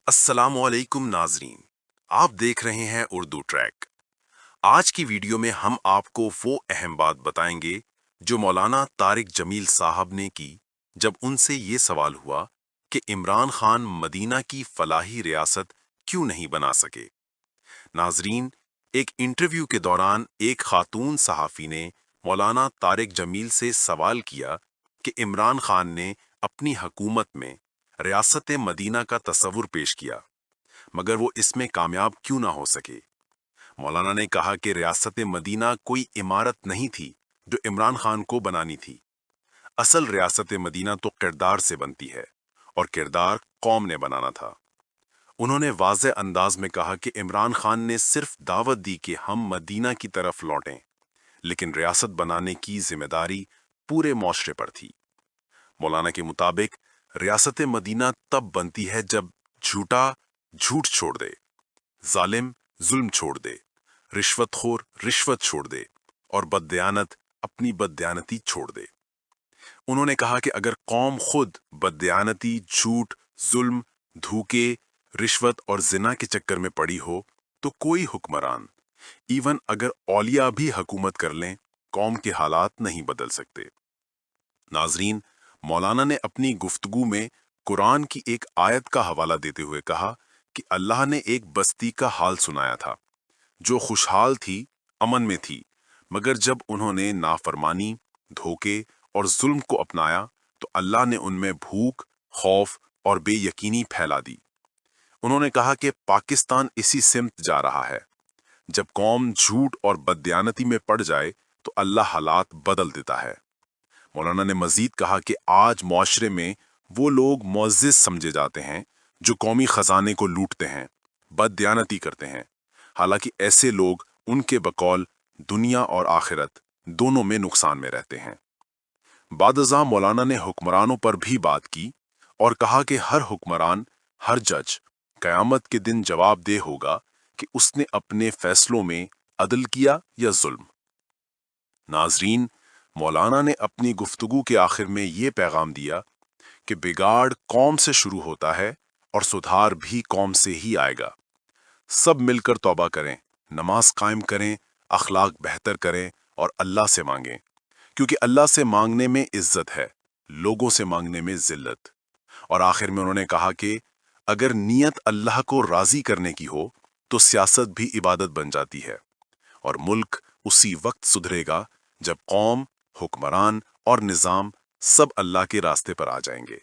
अस्सलाम वालेकुम नाजरीन, आप देख रहे हैं उर्दू ट्रैक। आज की वीडियो में हम आपको वो अहम बात बताएंगे जो मौलाना तारिक जमील साहब ने की जब उनसे ये सवाल हुआ कि इमरान खान मदीना की फलाही रियासत क्यों नहीं बना सके। नाजरीन, एक इंटरव्यू के दौरान एक खातून सहाफ़ी ने मौलाना तारिक जमील से सवाल किया कि इमरान खान ने अपनी हुकूमत में रियासत मदीना का तस्वुर पेश किया, मगर वो इसमें कामयाब क्यों ना हो सके। मौलाना ने कहा कि रियासत मदीना कोई इमारत नहीं थी जो इमरान खान को बनानी थी। असल रियासत मदीना तो किरदार से बनती है, और किरदार कौम ने बनाना था। उन्होंने वाज़े अंदाज में कहा कि इमरान खान ने सिर्फ दावत दी कि हम मदीना की तरफ लौटें, लेकिन रियासत बनाने की जिम्मेदारी पूरे मुआशरे पर थी। मौलाना के मुताबिक रियासत मदीना तब बनती है जब झूठा झूठ छोड़ दे, जालिम जुल्म छोड़ दे, रिश्वतखोर रिश्वत छोड़ दे और बददयानत अपनी बददयानती छोड़ दे। उन्होंने कहा कि अगर कौम खुद बददयानती, झूठ, जुल्म, धोखे, रिश्वत और जिना के चक्कर में पड़ी हो तो कोई हुक्मरान, इवन अगर औलिया भी हुकूमत कर लें, कौम के हालात नहीं बदल सकते। नाजरीन, मौलाना ने अपनी गुफ्तगू में कुरान की एक आयत का हवाला देते हुए कहा कि अल्लाह ने एक बस्ती का हाल सुनाया था जो खुशहाल थी, अमन में थी, मगर जब उन्होंने नाफरमानी, धोखे और जुल्म को अपनाया तो अल्लाह ने उनमें भूख, खौफ और बेयकीनी फैला दी। उन्होंने कहा कि पाकिस्तान इसी सिमत जा रहा है। जब कौम झूठ और बददयानती में पड़ जाए तो अल्लाह हालात बदल देता है। मौलाना ने मजीद कहा कि आज मुआशरे में वो लोग मुअज़्ज़िज़ समझे जाते हैं जो कौमी खजाने को लूटते हैं, बददयानती करते हैं। हालांकि ऐसे लोग उनके बकौल दुनिया और आखिरत दोनों में नुकसान में रहते हैं। बादज़ा मौलाना ने हुक्मरानों पर भी बात की और कहा कि हर हुक्मरान, हर जज क़यामत के दिन जवाबदेह होगा कि उसने अपने फैसलों में अदल किया या जुल्म। नाजरीन, मौलाना ने अपनी गुफ्तगू के आखिर में ये पैगाम दिया कि बिगाड़ कौम से शुरू होता है और सुधार भी कौम से ही आएगा। सब मिलकर तौबा करें, नमाज कायम करें, अखलाक बेहतर करें और अल्लाह से मांगें, क्योंकि अल्लाह से मांगने में इज्जत है, लोगों से मांगने में जिल्लत। और आखिर में उन्होंने कहा कि अगर नीयत अल्लाह को राजी करने की हो तो सियासत भी इबादत बन जाती है, और मुल्क उसी वक्त सुधरेगा जब कौम, हुक्मरान और निज़ाम सब अल्लाह के रास्ते पर आ जाएंगे।